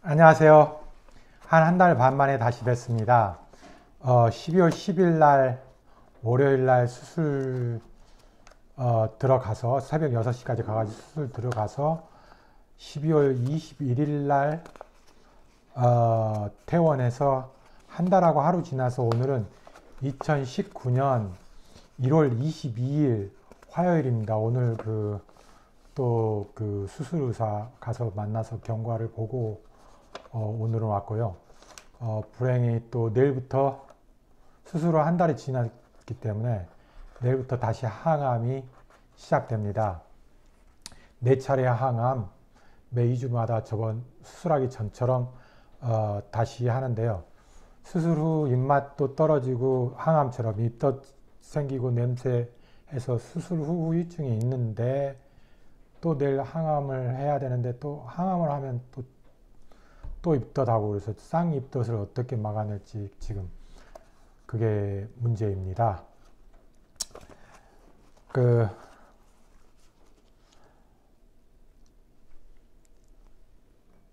안녕하세요. 한 달 반 만에 다시 뵙습니다. 12월 10일 날 월요일 날 수술 들어가서 새벽 6시까지 가가지고 수술 들어가서 12월 21일 날 퇴원해서 한 달하고 하루 지나서 오늘은 2019년 1월 22일 화요일입니다. 오늘 또 수술 의사 가서 만나서 경과를 보고 오늘은 왔고요. 불행히 또 내일부터 수술을 한 달이 지났기 때문에 내일부터 다시 항암이 시작됩니다. 4차례 항암 매 2주마다 저번 수술하기 전처럼 다시 하는데요. 수술 후 입맛도 떨어지고 항암처럼 입덧 생기고 냄새해서 수술 후 후유증이 있는데 또 내일 항암을 해야 되는데 또 항암을 하면 또 입덧하고 그래서 쌍입덧을 어떻게 막아낼지 지금 그게 문제입니다.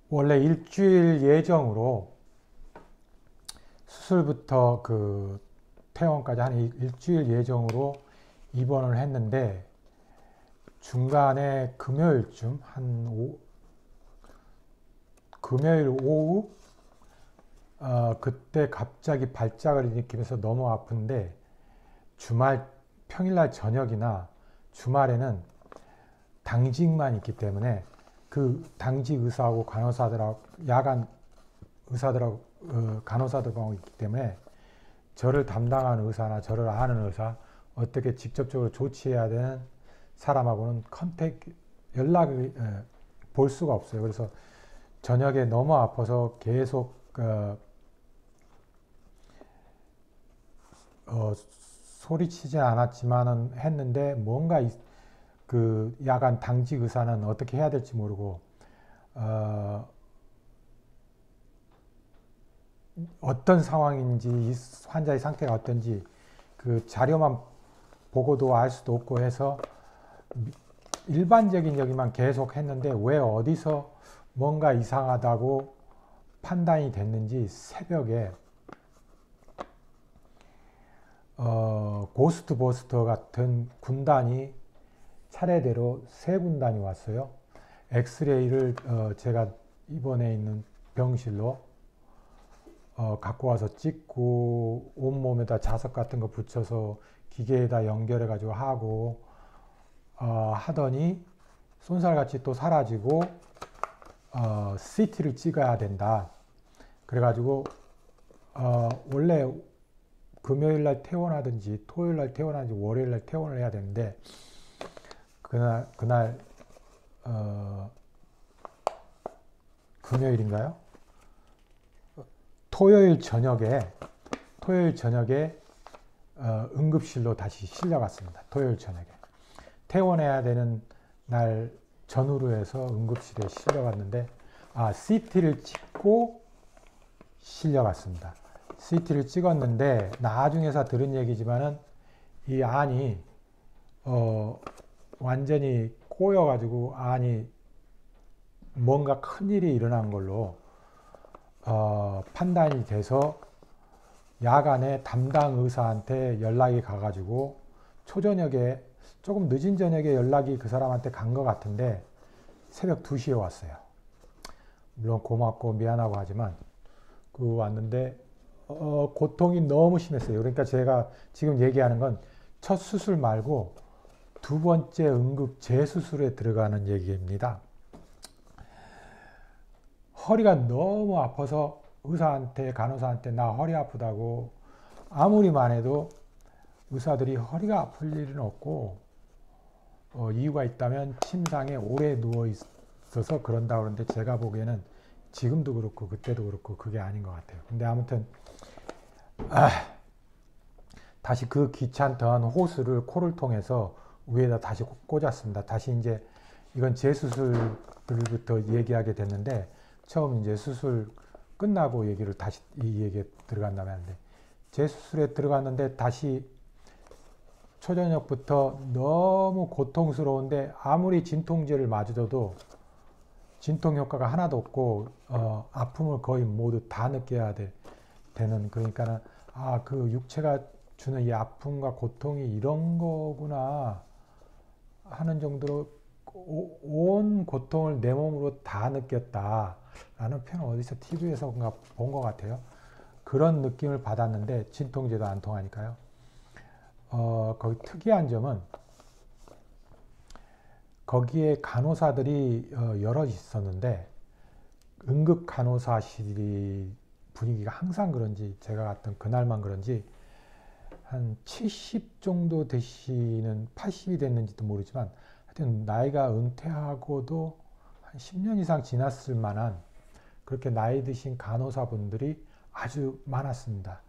원래 일주일 예정으로 수술부터 퇴원까지 한 일주일 예정으로 입원을 했는데 중간에 금요일쯤 금요일 오후 그때 갑자기 발작을 일으키면서 너무 아픈데 평일날 저녁이나 주말에는 당직만 있기 때문에 그 당직 의사하고 간호사들하고 야간 의사들하고 간호사들하고 있기 때문에 저를 담당하는 의사나 저를 아는 의사 어떻게 직접적으로 조치해야 되는 사람하고는 연락을 볼 수가 없어요. 그래서 저녁에 너무 아파서 계속 소리치진 않았지만은 했는데 뭔가 야간 당직 의사는 어떻게 해야 될지 모르고 어떤 상황인지 이 환자의 상태가 어떤지 그 자료만 보고도 알 수도 없고 해서 일반적인 얘기만 계속 했는데 왜 어디서 뭔가 이상하다고 판단이 됐는지 새벽에 고스트버스터 같은 군단이 차례대로 3군단이 왔어요. 엑스레이를 제가 입원해 있는 병실로 갖고 와서 찍고 온몸에다 자석 같은 거 붙여서 기계에다 연결해 가지고 하고 하더니 쏜살같이 또 사라지고 CT를 찍어야 된다. 그래가지고 원래 금요일날 퇴원하든지 토요일날 퇴원하든지 월요일날 퇴원을 해야 되는데 그날 금요일인가요? 토요일 저녁에 응급실로 다시 실려갔습니다. 토요일 저녁에 퇴원해야 되는 날 전후로 해서 응급실에 실려갔는데 CT를 찍고 실려갔습니다. CT를 찍었는데 나중에서 들은 얘기지만은 이 안이 완전히 꼬여가지고 안이 뭔가 큰일이 일어난 걸로 판단이 돼서 야간에 담당 의사한테 연락이 가가지고 초저녁에 조금 늦은 저녁에 연락이 그 사람한테 간 것 같은데 새벽 2시에 왔어요. 물론 고맙고 미안하고 하지만 왔는데 고통이 너무 심했어요. 그러니까 제가 지금 얘기하는 건 첫 수술 말고 2번째 응급 재수술에 들어가는 얘기입니다. 허리가 너무 아파서 의사한테 간호사한테 나 허리 아프다고 아무리만 해도 의사들이 허리가 아플 일은 없고 이유가 있다면 침상에 오래 누워 있어서 그런다 그러는데 제가 보기에는 지금도 그렇고 그때도 그렇고 그게 아닌 것 같아요. 근데 아무튼 다시 그 귀찮던 호스를 코를 통해서 위에다 다시 꽂았습니다. 다시 이제 이건 재수술부터 얘기하게 됐는데 처음 이제 수술 끝나고 다시 이 얘기에 들어간다면 하는데 재수술에 들어갔는데 다시 초저녁부터 너무 고통스러운데 아무리 진통제를 맞아도 진통 효과가 하나도 없고 아픔을 거의 모두 다 느껴야 되는, 그러니까는 그 육체가 주는 이 아픔과 고통이 이런 거구나 하는 정도로 온 고통을 내 몸으로 다 느꼈다라는 표현을 어디서 TV에서 본 것 같아요. 그런 느낌을 받았는데 진통제도 안 통하니까요. 거기 특이한 점은 거기에 간호사들이 여럿 있었는데 응급 간호사실이 분위기가 항상 그런지 제가 갔던 그날만 그런지 한 70 정도 되시는, 80이 됐는지도 모르지만 하여튼 나이가 은퇴하고도 한 10년 이상 지났을 만한 그렇게 나이 드신 간호사분들이 아주 많았습니다.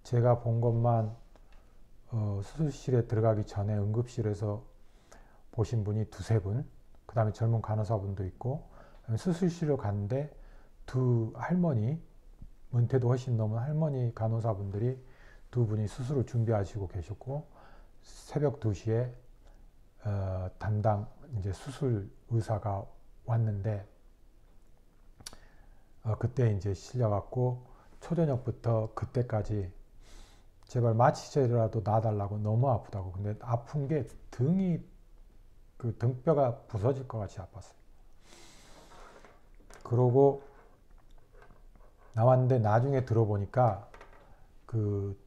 제가 본 것만 수술실에 들어가기 전에 응급실에서 보신 분이 두세 분, 그 다음에 젊은 간호사분도 있고, 수술실로 갔는데 두 할머니, 은퇴도 훨씬 넘은 할머니 간호사분들이 두 분이 수술을 준비하시고 계셨고, 새벽 2시에 담당 이제 수술 의사가 왔는데 그때 이제 실려갖고 초저녁부터 그때까지 제발 마취제라도 놔달라고, 너무 아프다고. 근데 아픈 게 등이, 그 등뼈가 부서질 것 같이 아팠어요. 그러고 나왔는데 나중에 들어보니까 그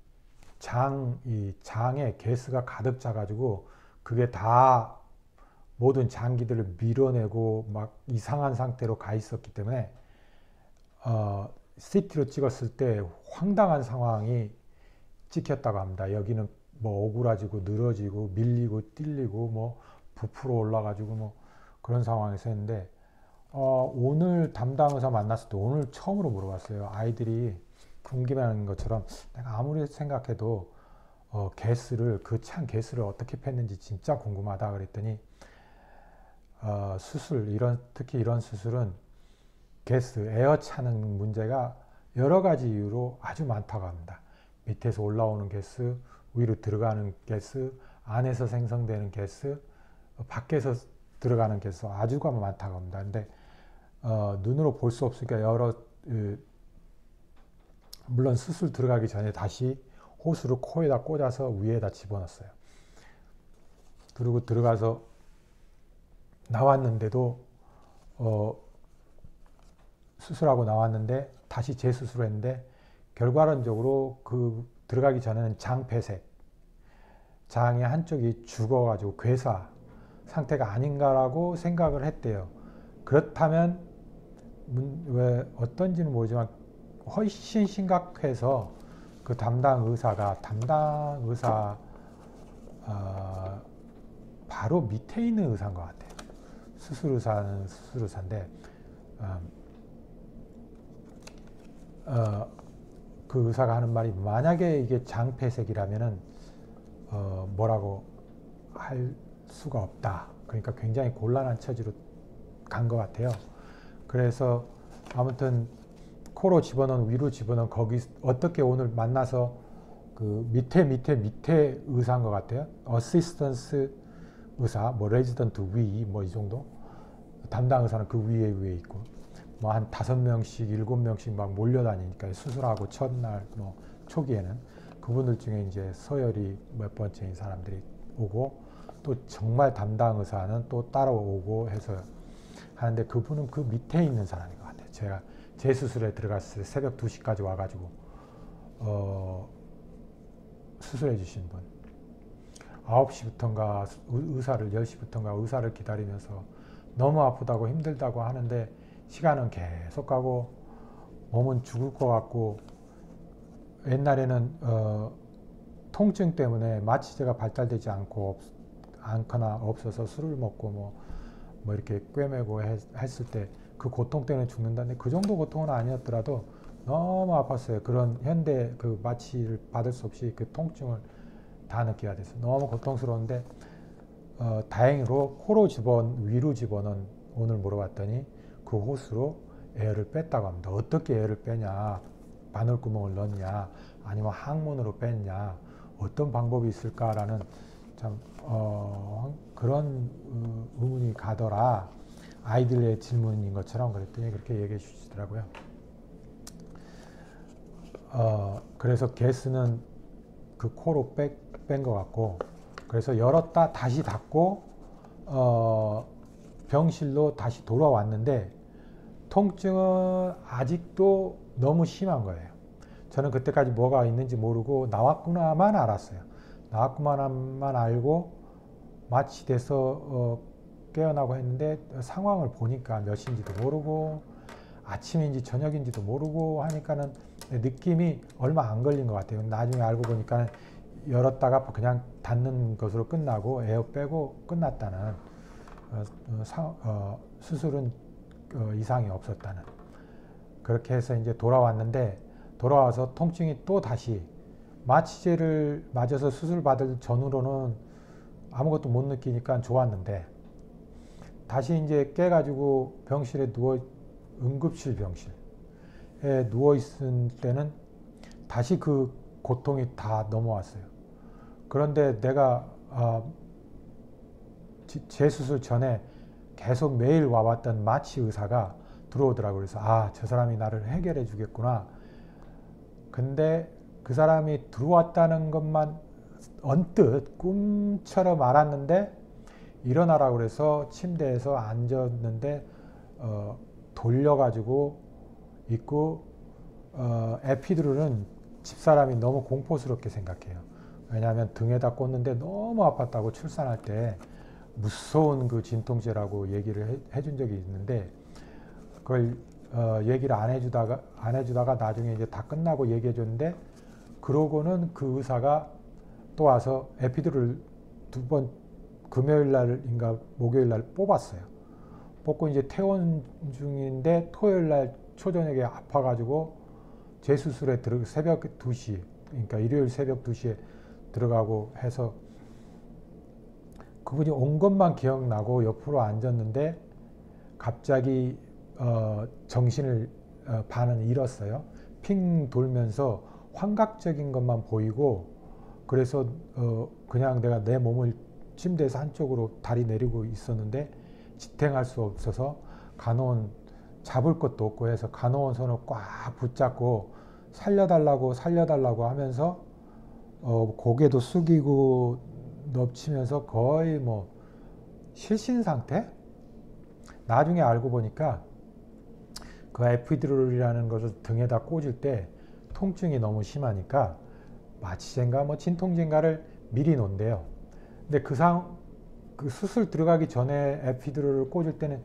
이 장에 가스가 가득 차가지고 그게 다 모든 장기들을 밀어내고 막 이상한 상태로 가 있었기 때문에 CT로 찍었을 때 황당한 상황이 찍혔다고 합니다. 여기는 뭐 오그라지고 늘어지고 밀리고 뛸리고 뭐 부풀어 올라가지고 뭐 그런 상황에서 했는데 오늘 담당 의사 만났을 때 오늘 처음으로 물어봤어요. 아이들이 궁금해하는 것처럼 내가 아무리 생각해도 가스를, 그 찬 가스를 어떻게 뺐는지 진짜 궁금하다 그랬더니 특히 이런 수술은 가스, 에어 차는 문제가 여러 가지 이유로 아주 많다고 합니다. 밑에서 올라오는 가스, 위로 들어가는 가스, 안에서 생성되는 가스, 밖에서 들어가는 가스 아주가 많다고 합니다. 근데 눈으로 볼 수 없으니까 물론 수술 들어가기 전에 다시 호스를 코에다 꽂아서 위에다 집어넣었어요. 그리고 들어가서 나왔는데도 수술하고 나왔는데 다시 재수술을 했는데 결과론적으로 그 들어가기 전에는 장 폐색, 장의 한쪽이 죽어가지고 괴사 상태가 아닌가라고 생각을 했대요. 그렇다면 왜 어떤지는 모르지만 훨씬 심각해서 그 담당 의사 바로 밑에 있는 의사인 것 같아요. 수술 의사는 수술 의사인데 그 의사가 하는 말이, 만약에 이게 장폐색이라면은 뭐라고 할 수가 없다. 그러니까 굉장히 곤란한 처지로 간 것 같아요. 그래서 아무튼 코로 집어넣은, 위로 집어넣은, 거기 어떻게 오늘 만나서 그 밑에 의사인 것 같아요. 어시스턴스 의사, 뭐 레지던트 위, 뭐 이 정도. 담당 의사는 그 위에 있고, 뭐 한 5명씩 7명씩 막 몰려다니니까 수술하고 첫날 뭐 초기에는 그분들 중에 이제 서열이 몇 번째인 사람들이 오고, 또 정말 담당 의사는 또 따라오고 해서 하는데, 그분은 그 밑에 있는 사람인 것 같아요. 제가 재수술에 들어갔을 때 새벽 2시까지 와가지고 수술해 주신 분, 9시부터인가 의사를 10시부터인가 의사를 기다리면서 너무 아프다고 힘들다고 하는데 시간은 계속 가고 몸은 죽을 것 같고, 옛날에는 통증 때문에 마취제가 발달되지 않거나 없어서 술을 먹고 뭐 이렇게 꿰매고 했을 때 그 고통 때문에 죽는다는데, 그 정도 고통은 아니었더라도 너무 아팠어요. 그런 현대 그 마취를 받을 수 없이 그 통증을 다 느껴야 돼서 너무 고통스러운데, 다행히로 위로 집어넣은, 오늘 물어봤더니 그 호스로 에어를 뺐다고 합니다. 어떻게 에어를 빼냐, 바늘구멍을 넣냐, 아니면 항문으로 뺐냐, 어떤 방법이 있을까라는 참 그런 의문이 가더라. 아이들의 질문인 것처럼 그랬더니 그렇게 얘기해 주시더라고요. 그래서 가스는 그 코로 뺀 것 같고, 그래서 열었다 다시 닫고 병실로 다시 돌아왔는데 통증은 아직도 너무 심한 거예요. 저는 그때까지 뭐가 있는지 모르고 나왔구나만 알았어요. 나왔구나만 알고 마취 돼서 깨어나고 했는데 상황을 보니까 몇 시인지도 모르고 아침인지 저녁인지도 모르고 하니까는 느낌이 얼마 안 걸린 것 같아요. 나중에 알고 보니까 열었다가 그냥 닫는 것으로 끝나고 에어 빼고 끝났다는, 수술은 이상이 없었다는. 그렇게 해서 이제 돌아왔는데, 돌아와서 통증이 또 다시, 마취제를 맞아서 수술 받을 전후로는 아무것도 못 느끼니까 좋았는데, 다시 이제 깨가지고 병실에 응급실 병실에 누워있을 때는 다시 그 고통이 다 넘어왔어요. 그런데 내가 재수술 전에 계속 매일 와왔던 마취 의사가 들어오더라고요. 그래서 저 사람이 나를 해결해 주겠구나. 근데 그 사람이 들어왔다는 것만 언뜻 꿈처럼 알았는데, 일어나라고 그래서 침대에서 앉았는데 돌려가지고 있고, 에피드ур은 집사람이 너무 공포스럽게 생각해요. 왜냐하면 등에다 꽂는데 너무 아팠다고 출산할 때 무서운 그 진통제라고 얘기를 해준 적이 있는데, 그걸 얘기를 안 해주다가 나중에 이제 다 끝나고 얘기해 줬는데, 그러고는 그 의사가 또 와서 에피드ур을 2번 금요일 날인가 목요일 날 뽑았어요. 뽑고 이제 퇴원 중인데 토요일 날 초저녁에 아파가지고 재수술에 새벽 2시, 그러니까 일요일 새벽 2시에 들어가고 해서 그분이 온 것만 기억나고 옆으로 앉았는데 갑자기 정신을 반은 잃었어요. 핑 돌면서 환각적인 것만 보이고, 그래서 그냥 내가 내 몸을 침대에서 한쪽으로 다리 내리고 있었는데 지탱할 수 없어서 간호원 잡을 것도 없고 해서 간호원 손을 꽉 붙잡고 살려달라고 하면서 고개도 숙이고 넙치면서 거의 뭐 실신 상태? 나중에 알고 보니까 그 에피드룰이라는 것을 등에다 꽂을 때 통증이 너무 심하니까 마취제인가 뭐 진통제인가를 미리 놓은대요. 근데 그 수술 들어가기 전에 에피드룰을 꽂을 때는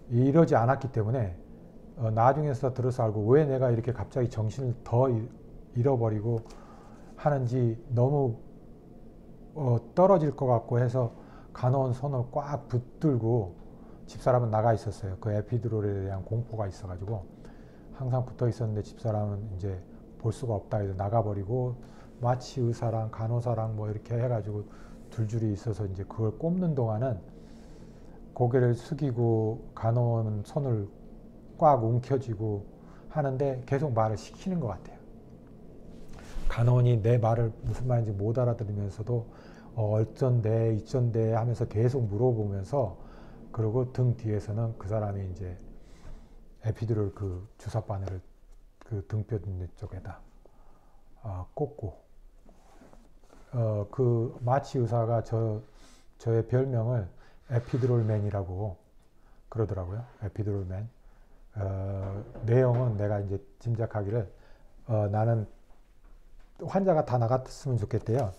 이러지 않았기 때문에 나중에서 들어서 알고, 왜 내가 이렇게 갑자기 정신을 더 잃어버리고 하는지 너무 떨어질 것 같고 해서 간호원 손을 꽉 붙들고, 집사람은 나가 있었어요. 그 에피드룰에 대한 공포가 있어가지고 항상 붙어 있었는데 집사람은 이제 볼 수가 없다 해서 나가버리고, 마취 의사랑 간호사랑 뭐 이렇게 해가지고 줄줄이 있어서 이제 그걸 꼽는 동안은 고개를 숙이고 간호원 손을 꽉 움켜쥐고 하는데 계속 말을 시키는 것 같아요. 간호원이 내 말을 무슨 말인지 못 알아들으면서도 어쩐데 이쩐데 하면서 계속 물어보면서, 그리고 등 뒤에서는 그 사람이 이제 에피드룰 그 주사 바늘을 그 등뼈 쪽에다 꽂고, 그 마취 의사가 저의 별명을 에피드롤맨이라고 그러더라고요. 에피드롤맨. 내용은 내가 이제 짐작하기를 나는 환자가 다 나갔으면 좋겠대요.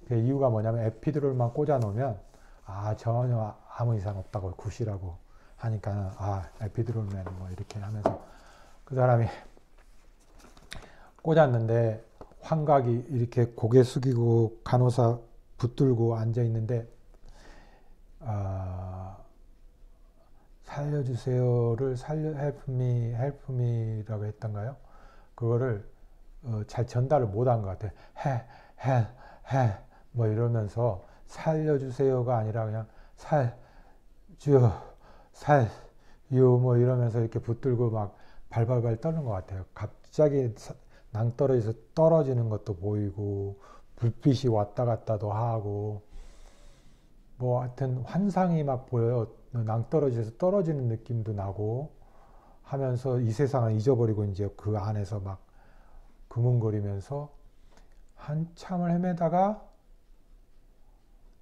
그 이유가 뭐냐면 에피드롤만 꽂아 놓으면 전혀 아무 이상 없다고 굿이라고 하니까 에피드롤맨 뭐 이렇게 하면서 그 사람이 꽂았는데 환각이 이렇게 고개 숙이고 간호사 붙들고 앉아 있는데 살려주세요를 help me라고 했던가요? 그거를 잘 전달을 못한 것 같아요. 해 뭐 이러면서 살려주세요가 아니라 그냥 살요 뭐 이러면서 이렇게 붙들고 막 발발발 떠는 것 같아요. 갑자기 낭떠러지에서 떨어지는 것도 보이고 불빛이 왔다 갔다도 하고 뭐 하여튼 환상이 막 보여요. 낭떠러지에서 떨어지는 느낌도 나고 하면서 이 세상을 잊어버리고 이제 그 안에서 막 금웅거리면서 한참을 헤매다가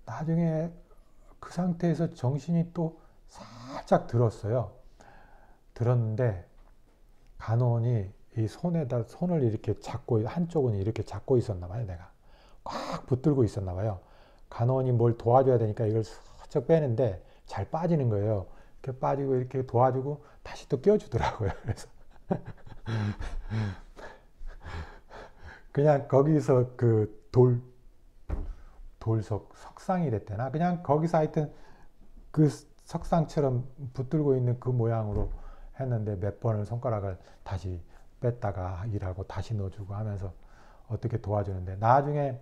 나중에 그 상태에서 정신이 또 살짝 들었어요. 들었는데 간호원이 이 손을 이렇게 잡고, 한쪽은 이렇게 잡고 있었나 봐요. 내가 꽉 붙들고 있었나 봐요. 간호원이 뭘 도와줘야 되니까 이걸 슬쩍 빼는데 잘 빠지는 거예요. 이렇게 빠지고 이렇게 도와주고 다시 또 껴주더라고요. 그래서 그냥 거기서 그 석상이 됐대나? 그냥 거기서 하여튼 그 석상처럼 붙들고 있는 그 모양으로 했는데 몇 번을 손가락을 다시 뺐다가 일하고 다시 넣어주고 하면서 어떻게 도와주는데 나중에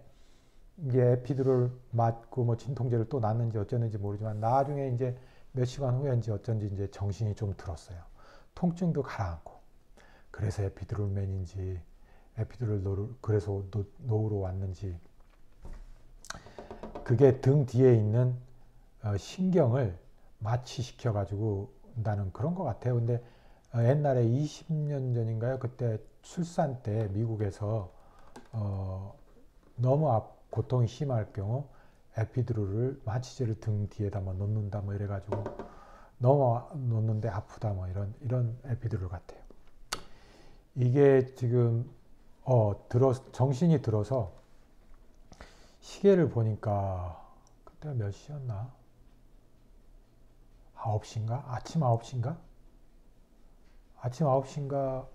이게 에피두를 맞고 뭐 진통제를 또 놨는지 어쩌는지 모르지만 나중에 이제 몇 시간 후인지 어쩐지 이제 정신이 좀 들었어요. 통증도 가라앉고 그래서 에피두를맨인지 그래서 놓으러 왔는지 그게 등 뒤에 있는 신경을 마취시켜 가지고 나는 그런 것 같아요. 근데 옛날에 20년 전인가요? 그때 출산 때 미국에서 너무 고통이 심할 경우 에피두를을 마취제를 등 뒤에다 뭐 놓는다 뭐 이래가지고 너무 놓는데 아프다 뭐 이런 에피두를 같아요. 이게 지금 정신이 들어서 시계를 보니까 그때가 몇 시였나? 9시인가? 아침 9시인가? 아침 9시인가?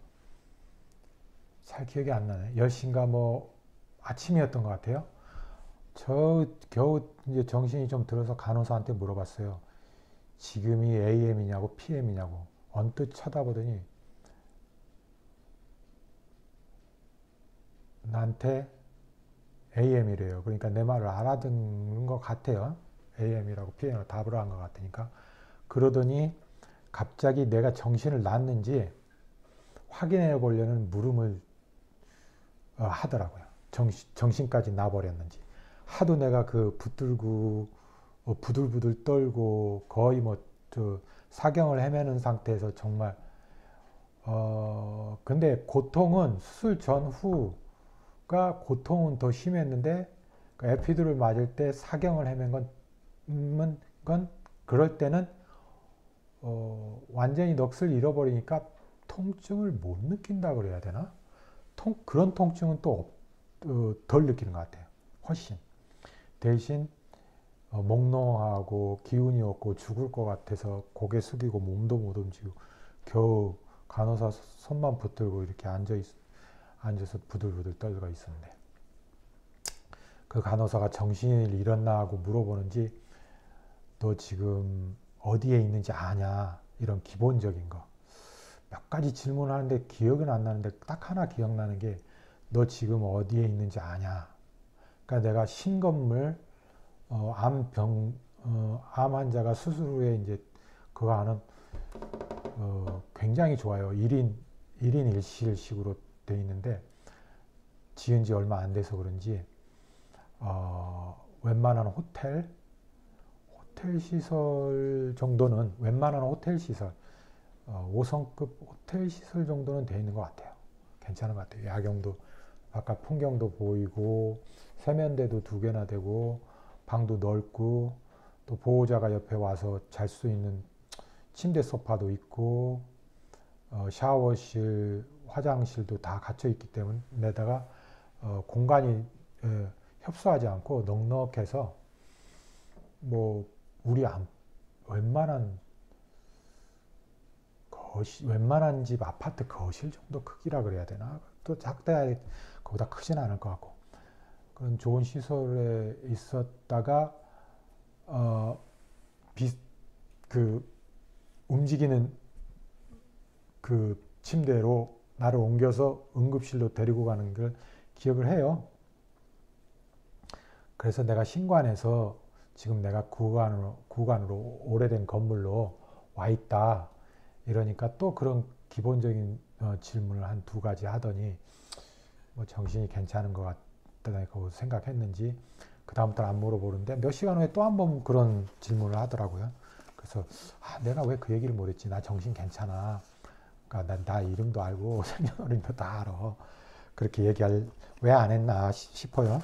잘 기억이 안 나네. 10시인가 뭐 아침이었던 것 같아요. 겨우 이제 정신이 좀 들어서 간호사한테 물어봤어요. 지금이 AM이냐고 PM이냐고. 언뜻 쳐다보더니 나한테 AM이래요. 그러니까 내 말을 알아듣는 것 같아요. AM이라고 PM이라고 답을 한 것 같으니까. 그러더니 갑자기 내가 정신을 놨는지 확인해 보려는 물음을 하더라고요. 정신까지 놔버렸는지. 하도 내가 그 붙들고 부들부들 떨고 거의 뭐 사경을 헤매는 상태에서 정말 근데 고통은 수술 전후가 고통은 더 심했는데 그 에피두를 맞을 때 사경을 헤맨 건 그럴 때는 완전히 넋을 잃어버리니까 통증을 못 느낀다 그래야 되나? 그런 통증은 또 덜 느끼는 것 같아요. 훨씬. 대신 몽롱하고 기운이 없고 죽을 것 같아서 고개 숙이고 몸도 못 움직이고 겨우 간호사 손만 붙들고 이렇게 앉아서 부들부들 떨고 있었는데 그 간호사가 정신을 잃었나 하고 물어보는지 너 지금 어디에 있는지 아냐 이런 기본적인 거 몇 가지 질문을 하는데 기억은 안 나는데 딱 하나 기억나는 게 너 지금 어디에 있는지 아냐. 그러니까 내가 신건물 암 환자가 수술 후에 이제 그거 하는 굉장히 좋아요. 1인 1실식으로 돼 있는데 지은 지 얼마 안 돼서 그런지 웬만한 호텔 시설 정도는 웬만한 호텔 시설 5성급 호텔 시설 정도는 돼 있는 것 같아요. 괜찮은 것 같아요. 야경도 바깥 풍경도 보이고 세면대도 2개나 되고 방도 넓고 또 보호자가 옆에 와서 잘 수 있는 침대 소파도 있고 샤워실 화장실도 다 갖춰 있기 때문에다가 공간이 협소하지 않고 넉넉해서 뭐 우리 웬만한 집 아파트 거실 정도 크기라 그래야 되나? 또 작다야 그보다 크진 않을 것 같고 그런 좋은 시설에 있었다가 움직이는 그 침대로 나를 옮겨서 응급실로 데리고 가는 걸 기억을 해요. 그래서 내가 신관에서 지금 내가 구간으로 오래된 건물로 와 있다. 이러니까 또 그런 기본적인 질문을 한 2가지 하더니 뭐 정신이 괜찮은 것 같다고 생각했는지 그 다음부터는 안 물어보는데 몇 시간 후에 또 한 번 그런 질문을 하더라고요. 그래서 내가 왜 그 얘기를 못했지? 나 정신 괜찮아. 그러니까 나 이름도 알고 생년월일도 다 알아. 그렇게 얘기할 왜 안 했나 싶어요.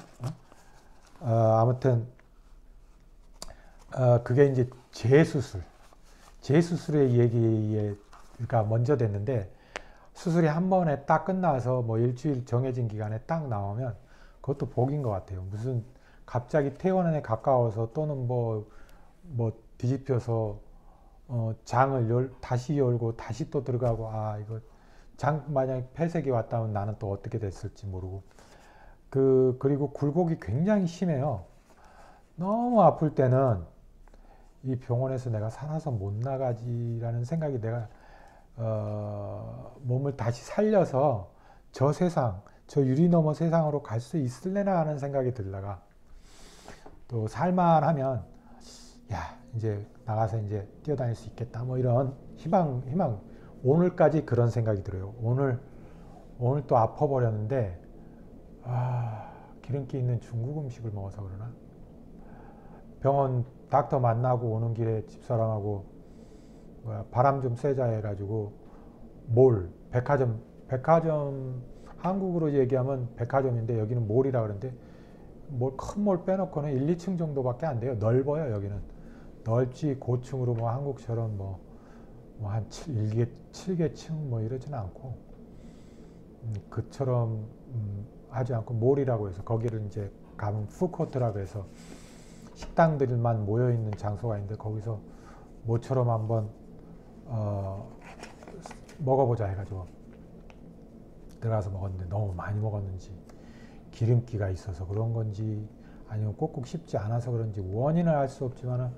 아무튼 그게 이제 재수술의 얘기가 먼저 됐는데, 수술이 한 번에 딱 끝나서 뭐 일주일 정해진 기간에 딱 나오면 그것도 복인 것 같아요. 무슨 갑자기 퇴원에 가까워서 또는 뭐 뒤집혀서 장을 다시 열고 다시 또 들어가고, 이거 장 만약에 폐색이 왔다면 나는 또 어떻게 됐을지 모르고, 그리고 굴곡이 굉장히 심해요. 너무 아플 때는 이 병원에서 내가 살아서 못 나가지라는 생각이, 내가 몸을 다시 살려서 저 세상, 저 유리 너머 세상으로 갈 수 있을래나 하는 생각이 들다가, 또 살만하면 이제 나가서 이제 뛰어다닐 수 있겠다, 뭐 이런 희망. 오늘까지 그런 생각이 들어요. 오늘 또 아파버렸는데, 기름기 있는 중국 음식을 먹어서 그러나? 병원 닥터 만나고 오는 길에 집사람하고 바람 좀 쐬자 해가지고 백화점, 한국으로 얘기하면 백화점인데 여기는 몰이라 그러는데, 큰 몰 빼놓고는 1, 2층 정도밖에 안 돼요. 넓어요. 여기는 넓지, 고층으로 뭐 한국처럼 한 7개층 뭐 이러지는 않고, 그처럼 하지 않고 몰이라고 해서, 거기를 이제 가면 푸드코트라고 해서 식당들만 모여있는 장소가 있는데, 거기서 모처럼 한번 먹어보자 해가지고 들어가서 먹었는데, 너무 많이 먹었는지 기름기가 있어서 그런 건지 아니면 꼭꼭 씹지 않아서 그런지 원인을 알 수 없지만은,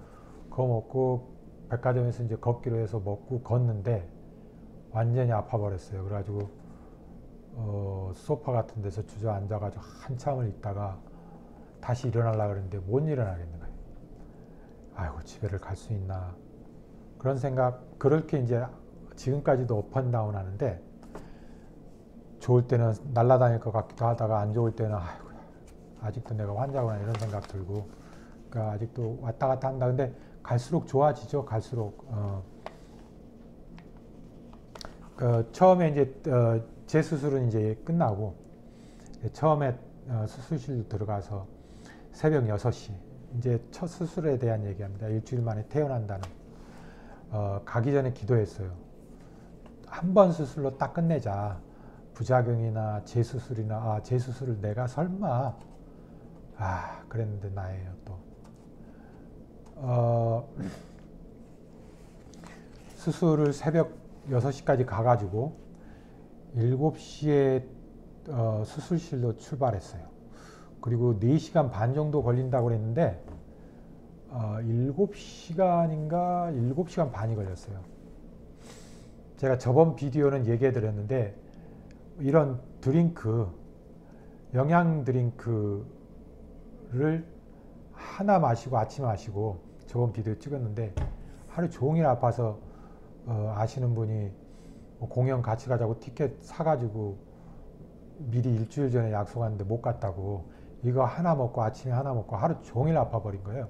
그거 먹고 백화점에서 이제 걷기로 해서 먹고 걷는데 완전히 아파버렸어요. 그래가지고 소파 같은 데서 주저앉아가지고 한참을 있다가 다시 일어나려고 그랬는데 못 일어나겠는 거예요. 아이고, 집에를 갈 수 있나, 그런 생각. 그렇게 이제 지금까지도 업앤다운 하는데, 좋을 때는 날아다닐 것 같기도 하다가, 안 좋을 때는 아직도 내가 환자구나 이런 생각 들고, 그러니까 아직도 왔다 갔다 한다. 근데 갈수록 좋아지죠. 갈수록 처음에 이제 재수술은 이제 끝나고, 처음에 수술실 들어가서 새벽 6시 이제 첫 수술에 대한 얘기합니다. 일주일 만에 태어난다는. 가기 전에 기도했어요. 한 번 수술로 딱 끝내자. 부작용이나 재수술이나, 재수술을 내가 설마, 그랬는데 나예요 또. 수술을 새벽 6시까지 가가지고 7시에 수술실로 출발했어요. 그리고 4시간 반 정도 걸린다고 그랬는데 7시간인가 7시간 반이 걸렸어요. 제가 저번 비디오는 얘기해 드렸는데, 이런 드링크, 영양 드링크를 하나 마시고 아침에 마시고 저번 비디오 찍었는데, 하루 종일 아파서 아시는 분이 공연 같이 가자고 티켓 사가지고 미리 일주일 전에 약속했는데 못 갔다고, 이거 하나 먹고 아침에 하나 먹고 하루 종일 아파버린 거예요.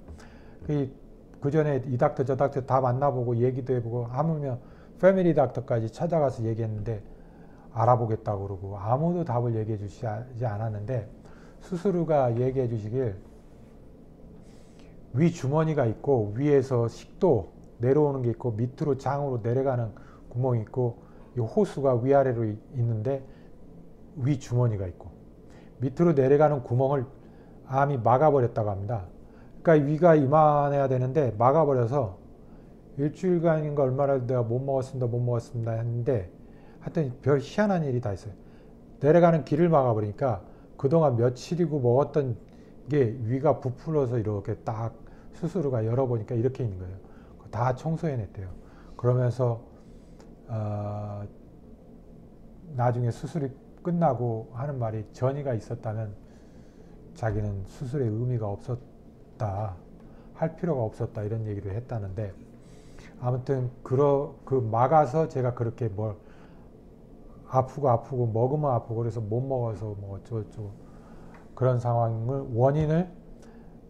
그 전에 이 닥터 저 닥터 다 만나보고 얘기도 해보고, 하물며 패밀리 닥터까지 찾아가서 얘기했는데 알아보겠다고 그러고 아무도 답을 얘기해 주시지 않았는데, 스스로가 얘기해 주시길, 위 주머니가 있고 위에서 식도 내려오는 게 있고 밑으로 장으로 내려가는 구멍이 있고, 이 호수가 위아래로 있는데 위 주머니가 있고, 밑으로 내려가는 구멍을 암이 막아버렸다고 합니다. 그러니까 위가 이만해야 되는데 막아버려서 일주일간인가 얼마나 내가 못 먹었습니다 했는데, 하여튼 별 희한한 일이 다 있어요. 내려가는 길을 막아버리니까 그동안 며칠이고 먹었던 게 위가 부풀어서 이렇게 딱 스스로가 열어보니까 이렇게 있는 거예요. 다 청소해냈대요. 그러면서 나중에 수술이 끝나고 하는 말이, 전이가 있었다면 자기는 수술의 의미가 없었다, 할 필요가 없었다, 이런 얘기를 했다는데, 아무튼 그 막아서 제가 그렇게 뭘 아프고 먹으면 아프고 그래서 못 먹어서 뭐 어쩌고저쩌고 그런 상황을, 원인을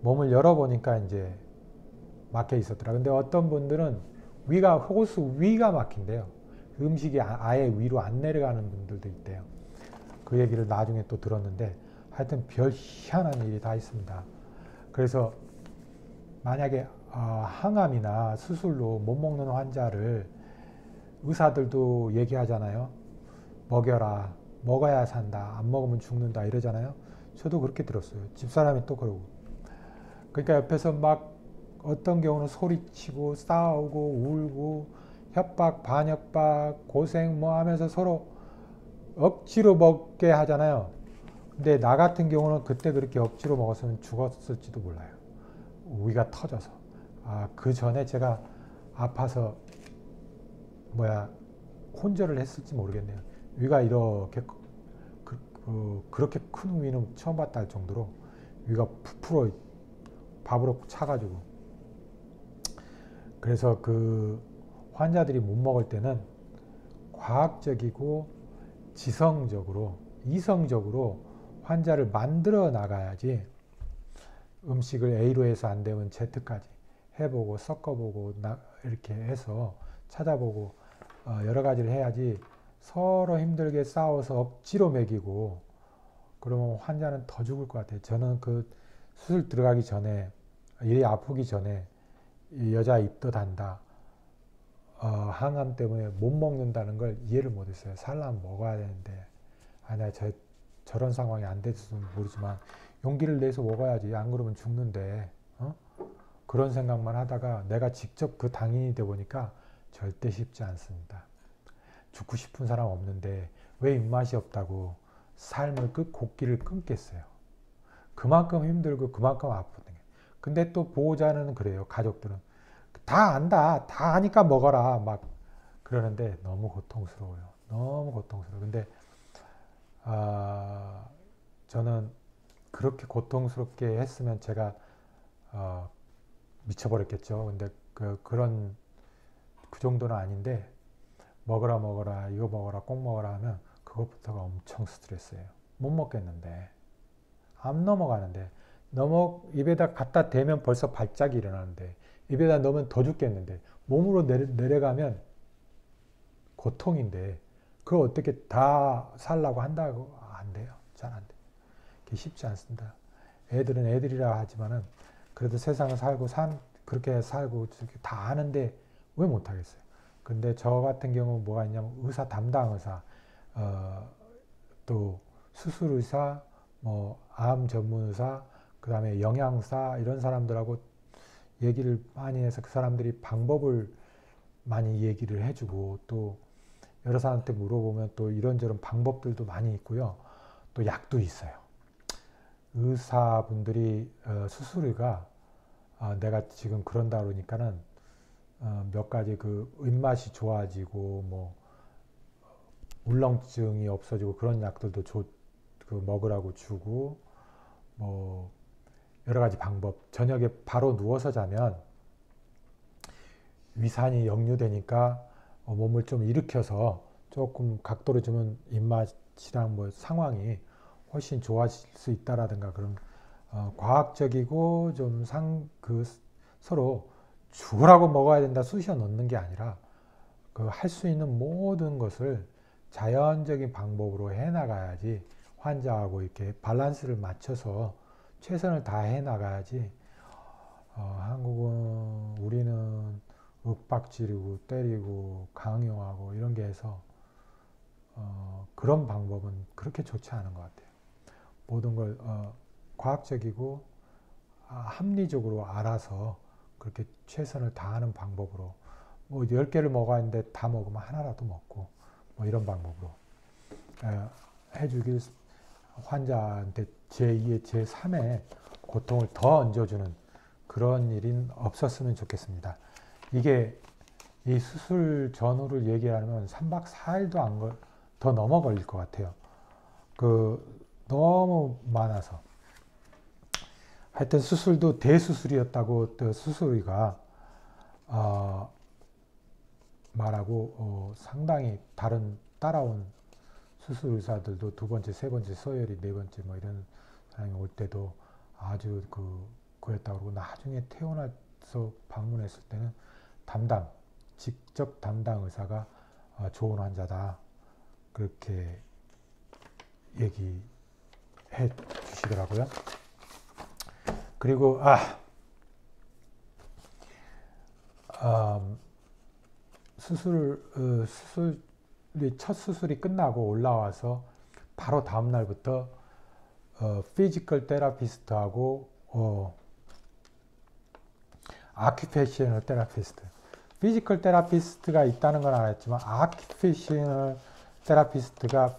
몸을 열어보니까 이제 막혀 있었더라. 근데 어떤 분들은 위가 호수 위가 막힌대요. 음식이 아예 위로 안 내려가는 분들도 있대요. 그 얘기를 나중에 또 들었는데 하여튼 별 희한한 일이 다 있습니다. 그래서 만약에 항암이나 수술로 못 먹는 환자를 의사들도 얘기하잖아요. 먹여라. 먹어야 산다. 안 먹으면 죽는다. 이러잖아요. 저도 그렇게 들었어요. 집사람이 또 그러고. 그러니까 옆에서 막 어떤 경우는 소리치고 싸우고 울고 협박, 반협박, 고생 뭐 하면서 서로 억지로 먹게 하잖아요. 근데 나 같은 경우는 그때 그렇게 억지로 먹었으면 죽었을지도 몰라요. 위가 터져서. 그 전에 제가 아파서 혼절을 했을지 모르겠네요. 위가 이렇게 그렇게 큰 위는 처음 봤다 할 정도로 위가 부풀어 밥으로 차가지고. 그래서 그 환자들이 못 먹을 때는 과학적이고 지성적으로 이성적으로 환자를 만들어 나가야지. 음식을 A로 해서 안 되면 Z까지 해보고 섞어보고 이렇게 해서 찾아보고 여러 가지를 해야지. 서로 힘들게 싸워서 억지로 먹이고 그러면 환자는 더 죽을 것 같아요. 저는 그 수술 들어가기 전에 일이 아프기 전에 이 여자 입도 단다. 항암 때문에 못 먹는다는 걸 이해를 못했어요. 살려면 먹어야 되는데 내가 저런 상황이 안 됐을지는 모르지만 용기를 내서 먹어야지. 안 그러면 죽는데 그런 생각만 하다가 내가 직접 그 당인이 돼 보니까 절대 쉽지 않습니다. 죽고 싶은 사람 없는데 왜 입맛이 없다고 삶을 곡기를 끊겠어요. 그만큼 힘들고 그만큼 아프거든요. 근데 또 보호자는 그래요. 가족들은 다 안다. 다 아니까 먹어라. 막 그러는데 너무 고통스러워요. 너무 고통스러워요. 근데 저는 그렇게 고통스럽게 했으면 제가 미쳐버렸겠죠. 근데 그 정도는 아닌데 먹어라 이거 먹어라 꼭 먹어라 하면 그것부터가 엄청 스트레스예요. 못 먹겠는데 안 넘어가는데 입에다 갖다 대면 벌써 발작이 일어나는데 입에다 넣으면 더 죽겠는데 몸으로 내려가면 고통인데 그걸 어떻게 다 살라고 한다고 안 돼요. 잘 안 돼요. 그게 쉽지 않습니다. 애들은 애들이라 하지만은 그래도 세상을 살고 그렇게 살고 다 아는데 왜 못하겠어요. 근데 저 같은 경우는 뭐가 있냐면 의사 담당 의사, 또 수술 의사, 암 전문 의사, 그 다음에 영양사 이런 사람들하고 얘기를 많이 해서 그 사람들이 방법을 많이 얘기를 해주고 또 여러 사람한테 물어보면 또 이런저런 방법들도 많이 있고요. 또 약도 있어요. 의사분들이 수술의가 내가 지금 그런다 그러니까는 몇 가지 그 입맛이 좋아지고 울렁증이 없어지고 그런 약들도 먹으라고 주고 여러 가지 방법. 저녁에 바로 누워서 자면 위산이 역류되니까 몸을 좀 일으켜서 조금 각도를 주면 입맛이랑 상황이 훨씬 좋아질 수 있다라든가 그런 과학적이고 좀 서로 죽으라고 먹어야 된다 쑤셔 넣는 게 아니라 그 할 수 있는 모든 것을 자연적인 방법으로 해 나가야지. 환자하고 이렇게 밸런스를 맞춰서 최선을 다해 나가야지. 한국은 우리는 윽박지르고 때리고 강요하고 이런 게 해서 그런 방법은 그렇게 좋지 않은 것 같아요. 모든 걸 과학적이고 합리적으로 알아서 그렇게 최선을 다하는 방법으로 10개를 먹어야 하는데 다 먹으면 하나라도 먹고 이런 방법으로 해주길 환자한테 제2의 제3의 고통을 더 얹어주는 그런 일은 없었으면 좋겠습니다. 이게 이 수술 전후를 얘기하면 3박 4일도 더 넘어 걸릴 것 같아요. 너무 많아서. 하여튼 수술도 대수술이었다고 또 수술의가 말하고 상당히 따라온 수술 의사들도 두 번째, 세 번째, 서열이 네 번째 이런 사람이 올 때도 아주 그랬다고 그러고 나중에 퇴원할 병원에서 방문했을 때는 직접 담당 의사가 좋은 환자다 그렇게 얘기해 주시더라고요. 그리고 첫 수술이 끝나고 올라와서 바로 다음 날부터 피지컬 테라피스트하고 아큐페셔널 테라피스트, 피지컬 테라피스트가 있다는 건 알았지만 아큐페셔널 테라피스트가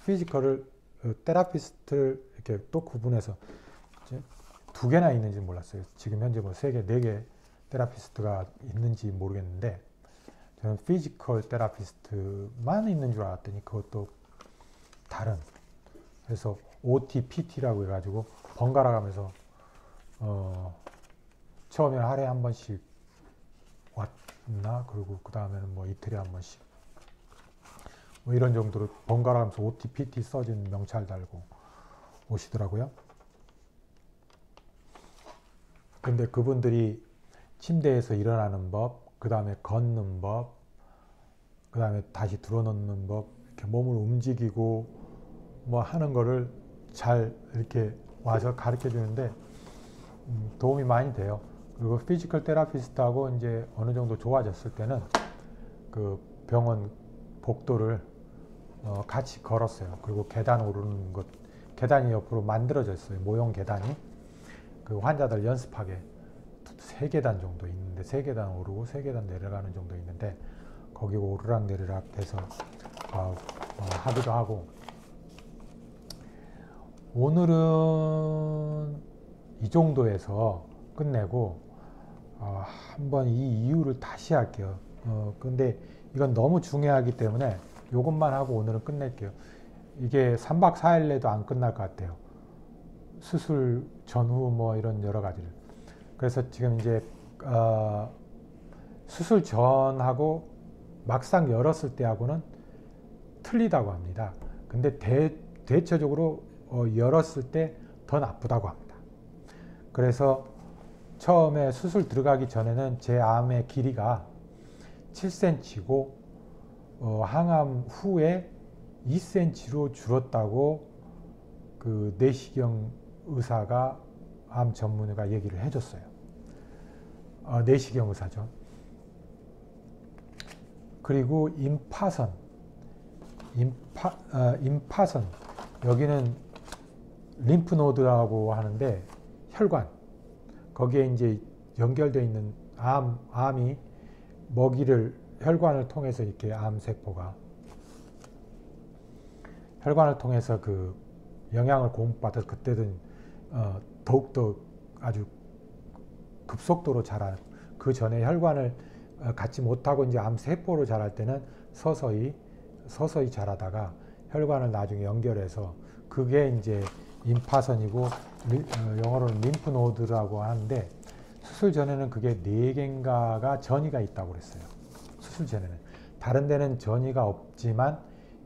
피지컬을 테라피스트를 이렇게 또 구분해서 두 개나 있는지 몰랐어요. 지금 현재 뭐 3개, 4개 테라피스트가 있는지 모르겠는데 저는 피지컬 테라피스트만 있는 줄 알았더니 그것도 다른. 그래서 OT, PT라고 해가지고 번갈아 가면서 처음에는 하루에 한 번씩 왔나? 그리고 그 다음에는 뭐 이틀에 한 번씩 뭐 이런 정도로 번갈아 가면서 OT, PT 써진 명찰 달고 오시더라고요. 근데 그분들이 침대에서 일어나는 법, 그 다음에 걷는 법, 그 다음에 다시 들어놓는 법, 이렇게 몸을 움직이고 뭐 하는 거를 잘 이렇게 와서 가르쳐 주는데 도움이 많이 돼요. 그리고 피지컬 테라피스트하고 이제 어느 정도 좋아졌을 때는 그 병원 복도를 같이 걸었어요. 그리고 계단 오르는 것, 계단이 옆으로 만들어졌어요. 모형 계단이. 그 환자들 연습하게 3계단 정도 있는데 3계단 오르고 3계단 내려가는 정도 있는데 거기 오르락 내리락 해서 하기도 하고. 오늘은 이 정도에서 끝내고 한번 이 이유를 다시 할게요. 근데 이건 너무 중요하기 때문에 이것만 하고 오늘은 끝낼게요. 이게 3박 4일 내도 안 끝날 것 같아요. 수술 전후 뭐 이런 여러 가지를. 그래서 지금 이제 수술 전하고 막상 열었을 때하고는 틀리다고 합니다. 근데 대체적으로 열었을 때 더 나쁘다고 합니다. 그래서 처음에 수술 들어가기 전에는 제 암의 길이가 7cm고 항암 후에 2cm로 줄었다고 그 내시경 의사가 암 전문의가 얘기를 해줬어요. 내시경 의사죠. 그리고 임파선 여기는 림프노드라고 하는데 혈관 거기에 이제 연결되어 있는 암이 먹이를 혈관을 통해서 이렇게 암세포가 혈관을 통해서 그 영양을 공급받아서 그때는 더욱더 아주 급속도로 자라는, 그 전에 혈관을 갖지 못하고 이제 암세포로 자랄 때는 서서히 자라다가 혈관을 나중에 연결해서 그게 이제 임파선이고 영어로는 림프노드라고 하는데 수술 전에는 그게 4개인가가 전이가 있다고 그랬어요. 수술 전에는. 다른 데는 전이가 없지만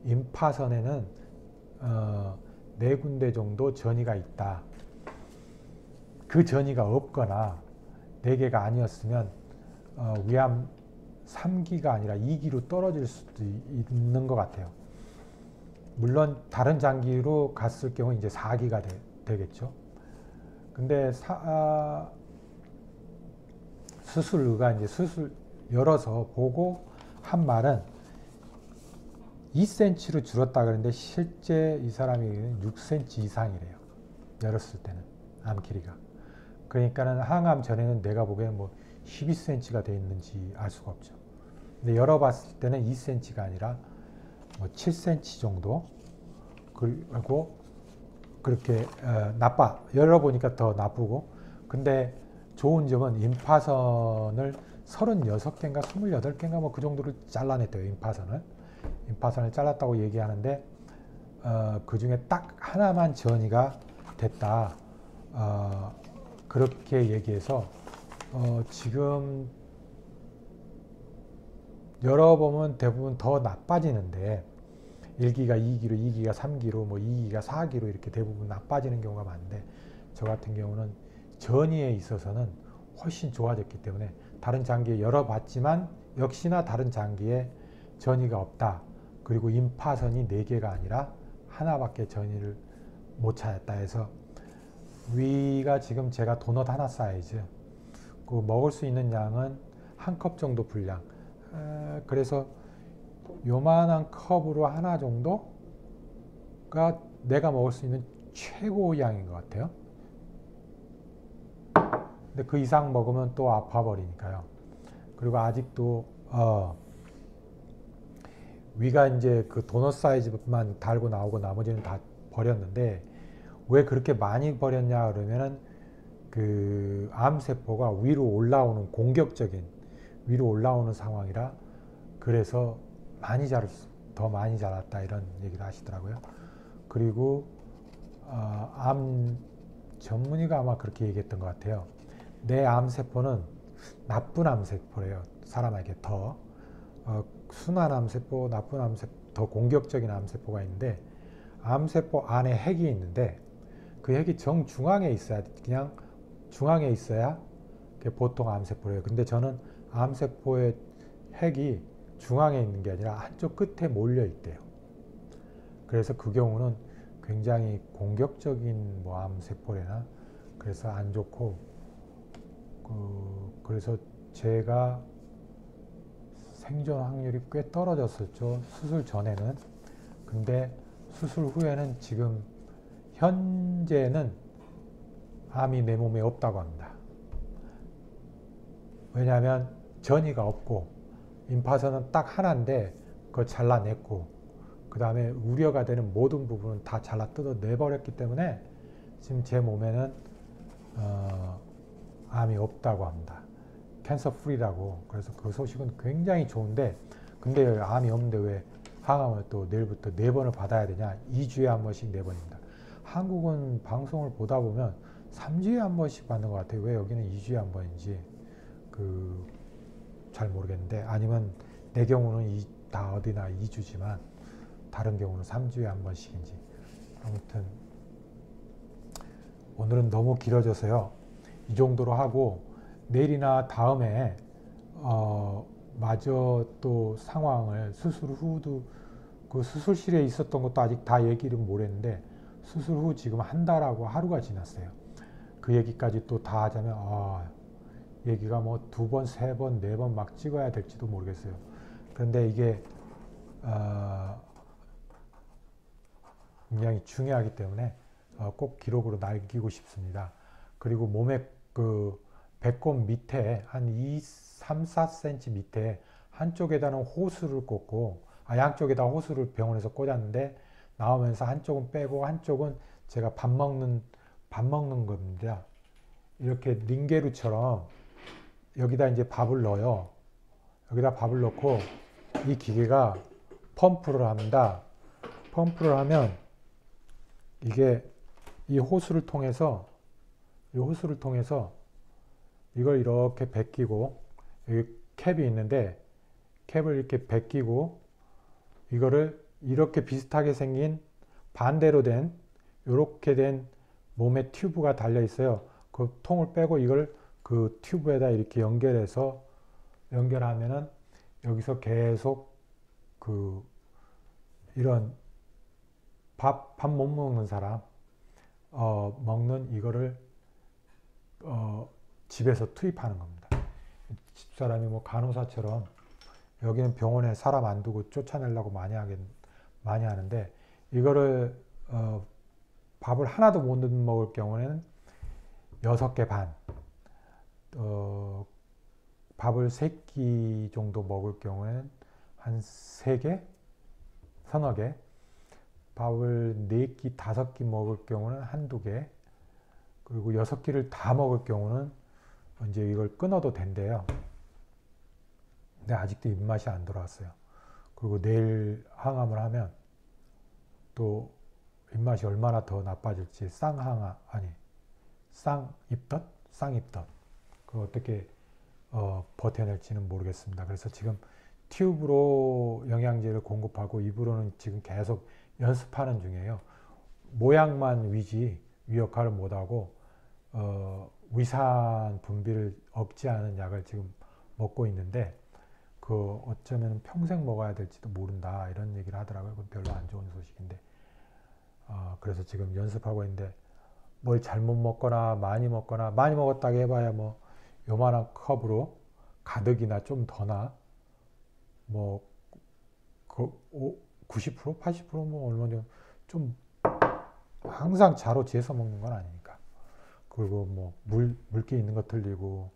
임파선에는 4군데 정도 전이가 있다. 그 전이가 없거나 4개가 아니었으면 위암 3기가 아니라 2기로 떨어질 수도 있는 것 같아요. 물론 다른 장기로 갔을 경우 이제 4기가 되겠죠. 근데 수술의가 이제 수술 열어서 보고 한 말은 2cm로 줄었다 그랬는데 실제 이 사람이 6cm 이상이래요. 열었을 때는 암 길이가. 그러니까는 항암 전에는 내가 보기에는 뭐 12cm가 돼 있는지 알 수가 없죠. 근데 열어봤을 때는 2cm가 아니라 뭐 7cm 정도. 그리고 그렇게 열어보니까 더 나쁘고. 근데 좋은 점은 임파선을 36개인가 28개인가 뭐 그 정도를 잘라냈대요. 임파선을 잘랐다고 얘기하는데 그 중에 딱 하나만 전이가 됐다. 그렇게 얘기해서 지금 열어보면 대부분 더 나빠지는데 1기가 2기로, 2기가 3기로, 뭐 2기가 4기로 이렇게 대부분 나빠지는 경우가 많은데 저 같은 경우는 전이에 있어서는 훨씬 좋아졌기 때문에 다른 장기에 열어봤지만 역시나 다른 장기에 전이가 없다. 그리고 임파선이 4개가 아니라 하나밖에 전이를 못 찾았다 해서 위가 지금 제가 도넛 하나 사이즈, 그 먹을 수 있는 양은 한 컵 정도 분량. 그래서 요만한 컵으로 하나 정도가 내가 먹을 수 있는 최고 양인 것 같아요. 근데 그 이상 먹으면 또 아파 버리니까요. 그리고 아직도 위가 이제 그 도넛 사이즈만 달고 나오고 나머지는 다 버렸는데, 왜 그렇게 많이 버렸냐 그러면은 그 암세포가 위로 올라오는 공격적인 위로 올라오는 상황이라, 그래서 더 많이 자랐다 이런 얘기를 하시더라고요. 그리고 암 전문의가 아마 그렇게 얘기했던 것 같아요. 내 암세포는 나쁜 암세포래요. 사람에게 더 순한 암세포, 나쁜 암세포, 더 공격적인 암세포가 있는데, 암세포 안에 핵이 있는데 그 핵이 정중앙에 있어야, 그냥 중앙에 있어야 그게 보통 암세포래요. 근데 저는 암세포의 핵이 중앙에 있는 게 아니라 한쪽 끝에 몰려 있대요. 그래서 그 경우는 굉장히 공격적인 뭐 암세포래나 그래서 안 좋고, 그래서 제가 생존 확률이 꽤 떨어졌었죠. 수술 전에는. 근데 수술 후에는 지금 현재는 암이 내 몸에 없다고 합니다. 왜냐하면 전이가 없고 임파선은 딱 하나인데 그걸 잘라냈고, 그 다음에 우려가 되는 모든 부분은 다 잘라 뜯어내버렸기 때문에 지금 제 몸에는 암이 없다고 합니다. 캔서 프리라고. 그래서 그 소식은 굉장히 좋은데, 근데 암이 없는데 왜 항암을 또 내일부터 4번을 받아야 되냐. 2주에 한 번씩 4번입니다. 한국은 방송을 보다 보면 3주에 한 번씩 받는 것 같아요. 왜 여기는 2주에 한 번인지 잘 모르겠는데, 아니면 내 경우는 다 어디나 2주지만 다른 경우는 3주에 한 번씩인지. 아무튼 오늘은 너무 길어져서요, 이 정도로 하고 내일이나 다음에 마저 또 상황을, 수술 후도 그 수술실에 있었던 것도 아직 다 얘기를 못 했는데, 수술 후 지금 한 달하고 하루가 지났어요. 그 얘기까지 또 다 하자면 얘기가 뭐 2번, 3번, 4번 막 찍어야 될지도 모르겠어요. 그런데 이게 굉장히 중요하기 때문에 꼭 기록으로 남기고 싶습니다. 그리고 몸에 그 배꼽 밑에 한 3, 4cm 밑에 한쪽에다는 호수를 꽂고, 양쪽에다 호수를 병원에서 꽂았는데, 나오면서 한쪽은 빼고 한쪽은 제가 밥 먹는 겁니다. 이렇게 링게루처럼 여기다 이제 밥을 넣어요. 여기다 밥을 넣고 이 기계가 펌프를 합니다. 펌프를 하면 이게 이 호수를 통해서 이걸 이렇게 베끼고, 여기 캡이 있는데 캡을 이렇게 베끼고, 이거를 이렇게 비슷하게 생긴 반대로 된 이렇게 된 몸에 튜브가 달려 있어요. 그 통을 빼고 이걸 그 튜브에다 이렇게 연결하면은 여기서 계속 이런 밥 못 먹는 사람 먹는 이거를 집에서 투입하는 겁니다. 집사람이 뭐 간호사처럼, 여기는 병원에 사람 안 두고 쫓아내려고 많이 하는데, 이거를 밥을 하나도 못 먹을 경우에는 6개 반, 밥을 3끼 정도 먹을 경우에는 한 3개, 서너 개, 밥을 4끼, 5끼 먹을 경우는 한두 개, 그리고 6끼를 다 먹을 경우는 이제 이걸 끊어도 된대요. 근데 아직도 입맛이 안 돌아왔어요. 그리고 내일 항암을 하면 또 입맛이 얼마나 더 나빠질지, 쌍입덧 그거 어떻게 버텨낼지는 모르겠습니다. 그래서 지금 튜브로 영양제를 공급하고 입으로는 지금 계속 연습하는 중이에요. 모양만 위 역할을 못하고 위산 분비를 억제하는 약을 지금 먹고 있는데 그 어쩌면 평생 먹어야 될지도 모른다 이런 얘기를 하더라고요. 그건 별로 안 좋은 소식인데 그래서 지금 연습하고 있는데 뭘 잘못 먹거나 많이 먹었다고 해봐야 뭐 요만한 컵으로 가득이나 좀 더나 뭐 그 90% 80%뭐 얼마 정도 좀 항상 자로 재서 먹는 건 아니니까. 그리고 뭐 물기 있는 거 틀리고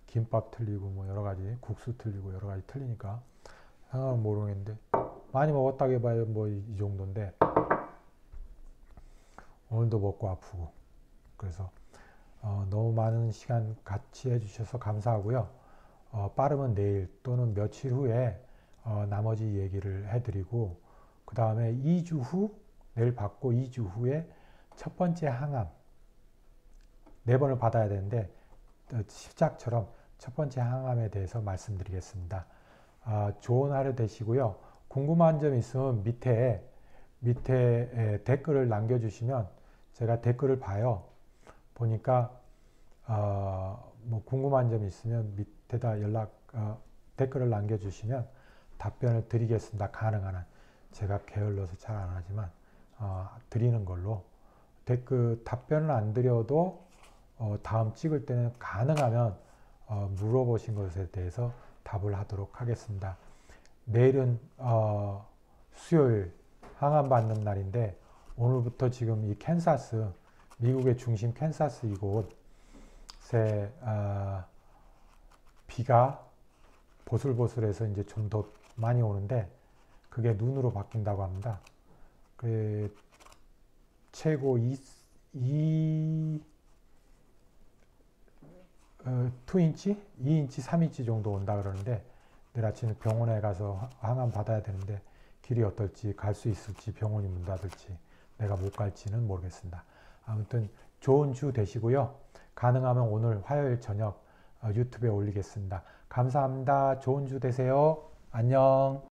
김밥 틀리고 뭐 여러 가지 국수 틀리고 여러 가지 틀리니까 상황은 모르겠는데 많이 먹었다고 해봐야 뭐 이 정도인데 오늘도 먹고 아프고 그래서 너무 많은 시간 같이 해주셔서 감사하고요. 빠르면 내일 또는 며칠 후에 나머지 얘기를 해드리고 그 다음에 2주 후 내일 받고 2주 후에 첫 번째 항암 4번을 받아야 되는데 시작처럼 첫 번째 항암에 대해서 말씀드리겠습니다. 좋은 하루 되시고요. 궁금한 점 있으면 밑에 댓글을 남겨주시면 제가 댓글을 봐요. 보니까 뭐 궁금한 점 있으면 밑에다 댓글을 남겨주시면 답변을 드리겠습니다. 가능한 한. 제가 게을러서 잘 안 하지만 드리는 걸로. 답변을 안 드려도 다음 찍을 때는 가능하면 물어보신 것에 대해서 답을 하도록 하겠습니다. 내일은 수요일 항암 받는 날인데 오늘부터 지금 이 캔사스 미국의 중심 캔사스 이곳에 비가 보슬보슬해서 이제 좀 더 많이 오는데 그게 눈으로 바뀐다고 합니다. 그 최고 2인치, 2인치, 3인치 정도 온다 그러는데 내일 아침에 병원에 가서 항암 받아야 되는데 길이 어떨지 갈 수 있을지 병원이 문 닫을지 내가 못 갈지는 모르겠습니다. 아무튼 좋은 주 되시고요. 가능하면 오늘 화요일 저녁 유튜브에 올리겠습니다. 감사합니다. 좋은 주 되세요. 안녕.